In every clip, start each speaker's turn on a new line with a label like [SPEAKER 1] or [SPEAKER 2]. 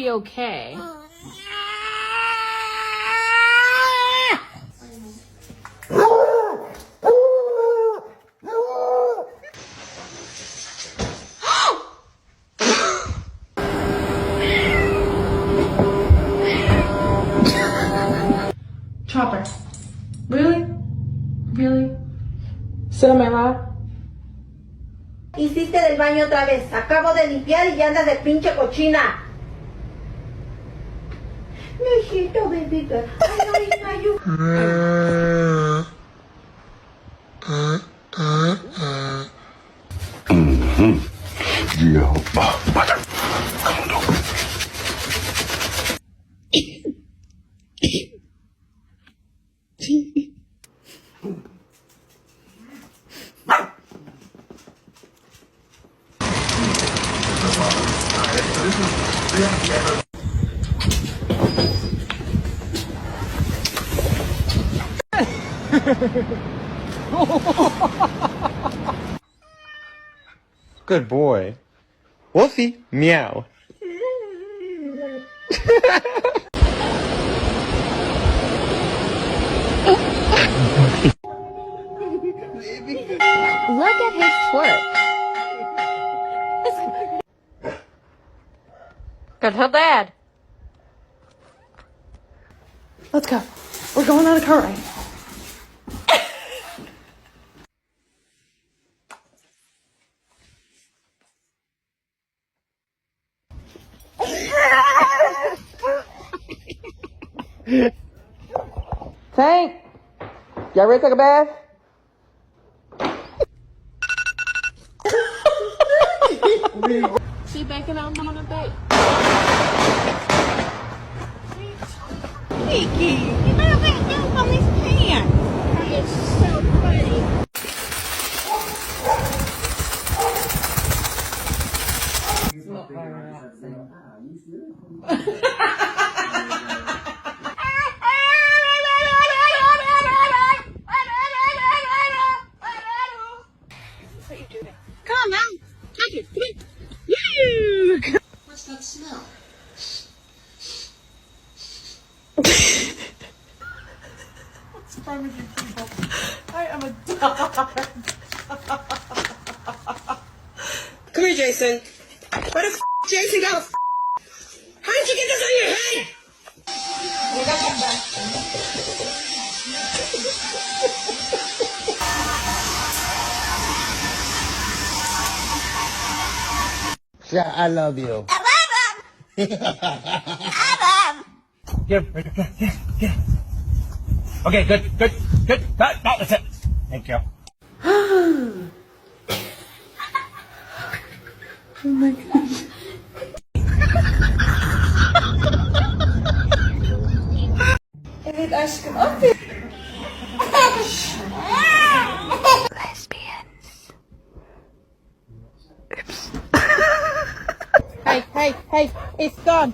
[SPEAKER 1] be okay.
[SPEAKER 2] Chopper. Really? Really? Sit on my lap.
[SPEAKER 3] Hiciste del baño otra vez. Acabo de limpiar y ya andas de pinche cochina. Mijito, baby girl. Ay, no, you.
[SPEAKER 4] Yo, mother. Come on,
[SPEAKER 5] Good boy. Wolfie, meow.
[SPEAKER 6] Look at his twerk.
[SPEAKER 1] Go tell Dad.
[SPEAKER 2] Let's go. We're going on a car ride.
[SPEAKER 5] Tank! Y'all ready to take a bath?
[SPEAKER 1] See bacon out on a date.
[SPEAKER 3] Kiki, you better let go from his pants. That is so funny. Come on, take it. Yeah. What's that smell?
[SPEAKER 2] What's wrong with you people? I am a dog.
[SPEAKER 7] Come here, Jason. Where the Jason go? How did you get this on your head?
[SPEAKER 5] Yeah, I love you. Okay, good. That's it. Thank you.
[SPEAKER 2] Oh my gosh. Evet aşkım, aferin.
[SPEAKER 6] Lesbians.
[SPEAKER 1] Hey, it's gone.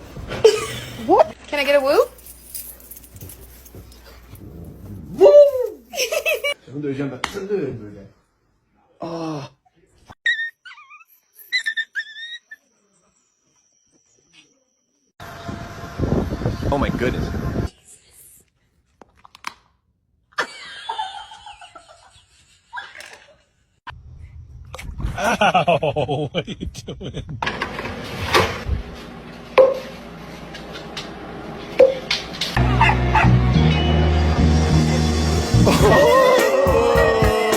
[SPEAKER 1] What? Can I get a woo?
[SPEAKER 5] Oh my goodness. Ow! What are you doing?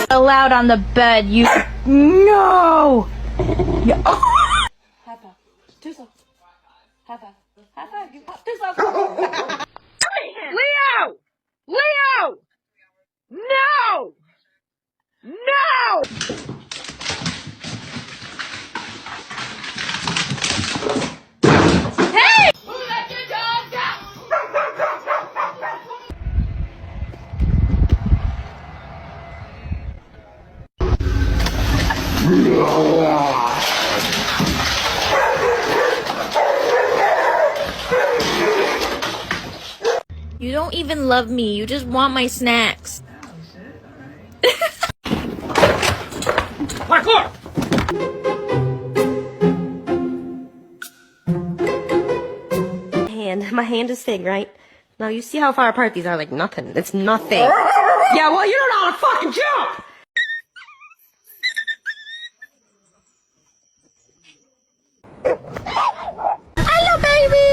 [SPEAKER 6] Allowed on the bed, you. No! Yeah. Oh.
[SPEAKER 2] High five. Do so. High five. High five. Do so.
[SPEAKER 7] Leo! Leo! No! No!
[SPEAKER 6] You don't even love me, you just want my snacks.
[SPEAKER 5] Parkour!
[SPEAKER 2] hand. My hand is big, right? Now you see how far apart these are? Like nothing. It's nothing. Yeah, well, you don't know how to fucking jump! Hello, baby!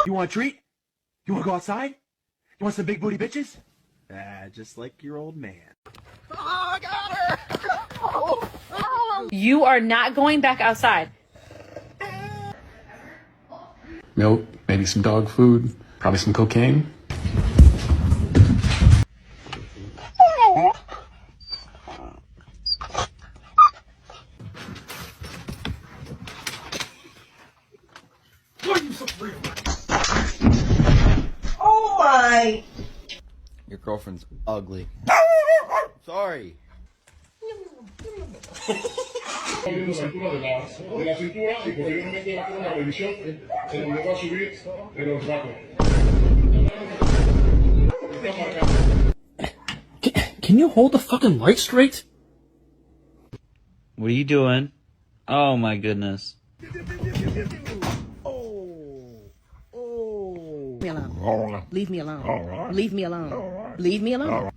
[SPEAKER 5] You want a treat? You want to go outside? You want some big booty bitches? Just like your old man. Oh, I got her!
[SPEAKER 1] You are not going back outside.
[SPEAKER 8] Milk, maybe some dog food, probably some cocaine.
[SPEAKER 3] Oh my.
[SPEAKER 9] Your girlfriend's ugly. Sorry.
[SPEAKER 5] Can you hold the fucking light straight?
[SPEAKER 10] What are you doing? Oh my goodness.
[SPEAKER 2] Leave me alone. Leave me alone. Leave me alone. Leave me alone.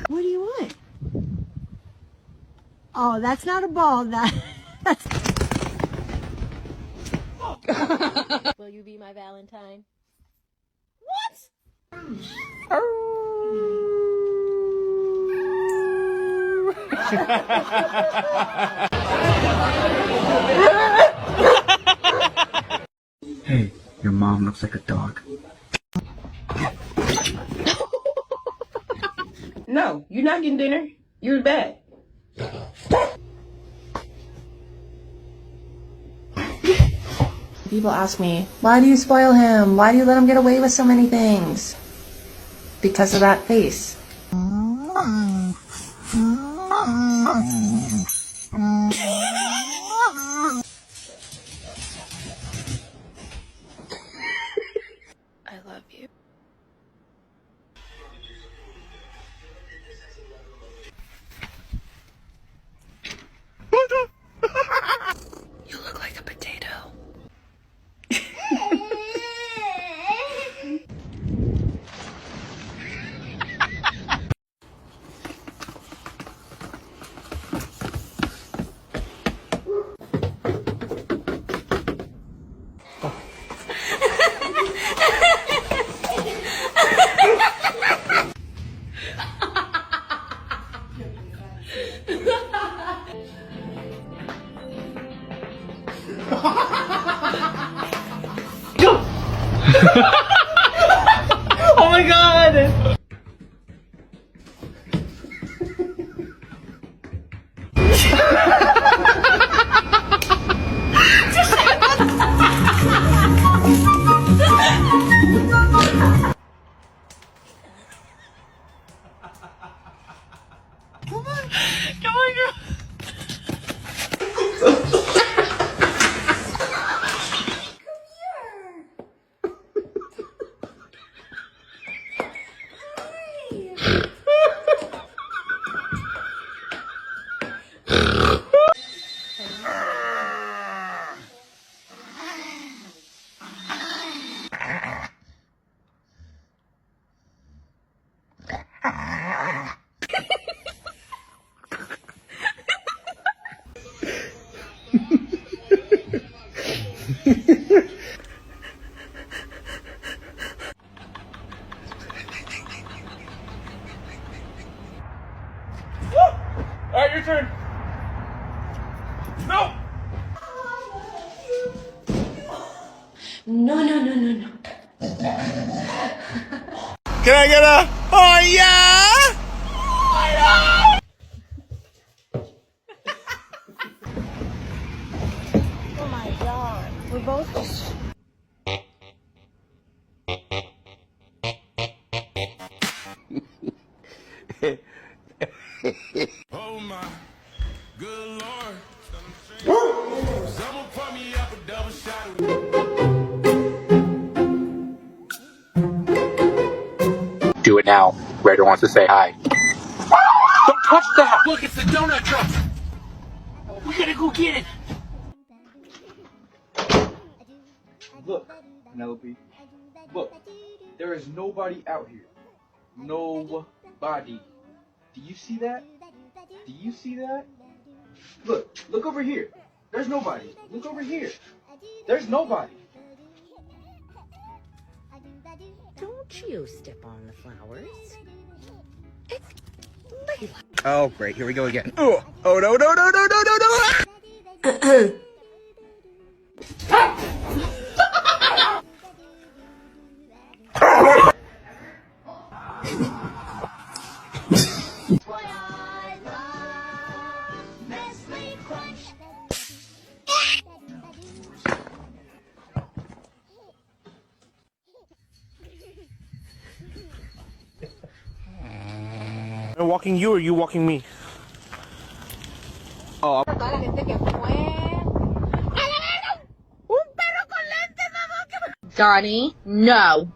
[SPEAKER 3] What do you want? Oh, that's not a ball. That's.
[SPEAKER 2] Will you be my Valentine?
[SPEAKER 5] Hey, your mom looks like a dog.
[SPEAKER 7] No, you're not getting dinner. You're bad.
[SPEAKER 1] People ask me, why do you spoil him? Why do you let him get away with so many things? Because of that face. I love you. You look like a potato.
[SPEAKER 10] Oh my god! Come on, girl.
[SPEAKER 5] Alright, your turn. No!
[SPEAKER 2] No, no, no, no, no.
[SPEAKER 5] Can I get a, oh yeah?
[SPEAKER 3] Oh my god. We're both just.
[SPEAKER 4] Oh my good Lord. Someone put me up a double shot of
[SPEAKER 11] Do it now. Raider wants to say hi. Don't touch that!
[SPEAKER 5] Look, it's the donut truck. We gotta go get it.
[SPEAKER 9] Look, Penelope. Look, there is nobody out here. Nobody. Do you see that? Do you see that? Look over here. There's nobody. Look over here. There's nobody.
[SPEAKER 2] Don't you step on the flowers. It's Layla.
[SPEAKER 9] Oh, great. Here we go again. Oh, no, no, no, no, no, no, no.
[SPEAKER 5] Am I walking you or you walking me?
[SPEAKER 9] Oh,
[SPEAKER 6] Donnie, no.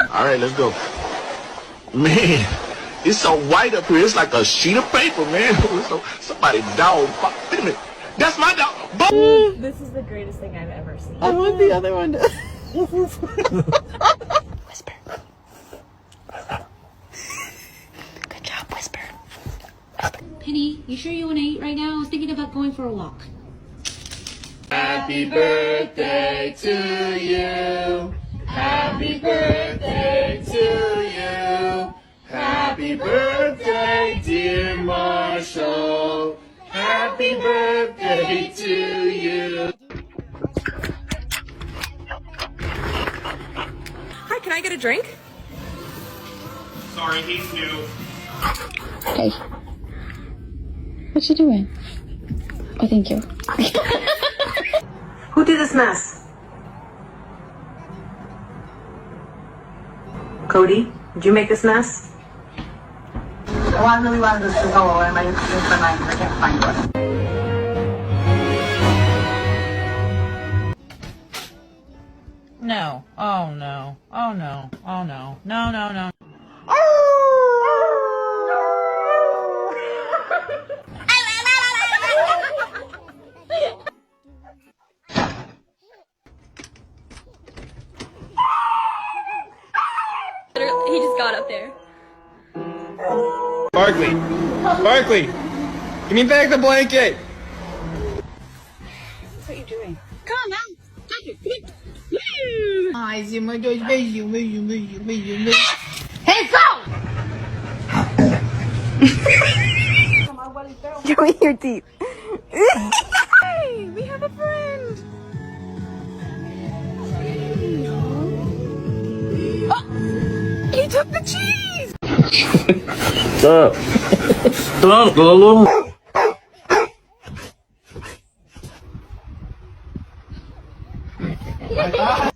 [SPEAKER 4] Alright, let's go. Man, it's so white up here. It's like a sheet of paper, man. So, somebody dog. That's my dog.
[SPEAKER 6] This is the greatest thing I've ever seen.
[SPEAKER 7] I want the other one to...
[SPEAKER 2] Whisper. Good job, Whisper.
[SPEAKER 12] Penny, you sure you want to eat right now? I was thinking about going for a walk.
[SPEAKER 11] Happy birthday to you. Happy birthday to you. Happy birthday, dear Marshall. Happy birthday to you.
[SPEAKER 7] Hi, can I get a drink?
[SPEAKER 5] Sorry, he's new.
[SPEAKER 6] Hey. What you doing? Oh, thank you.
[SPEAKER 3] Who did this mess? Cody, did you make this mess?
[SPEAKER 13] Oh, I really wanted this to go away. My I can't find one.
[SPEAKER 7] No. Oh, no. Oh, no. Oh, no. No, no, no.
[SPEAKER 12] He just got up there.
[SPEAKER 9] Barkley, give me back the blanket.
[SPEAKER 7] What are you doing?
[SPEAKER 12] Come on now. Touch it.
[SPEAKER 7] Ai, Zima, dois beijinhos, beijinho, beijinho, beijinho, beijinho.
[SPEAKER 6] Hey, go!
[SPEAKER 2] Show me your teeth.
[SPEAKER 7] Hey, we have a friend. Oh, he took the cheese.
[SPEAKER 10] Stop, Lolo.
[SPEAKER 7] Oh my God.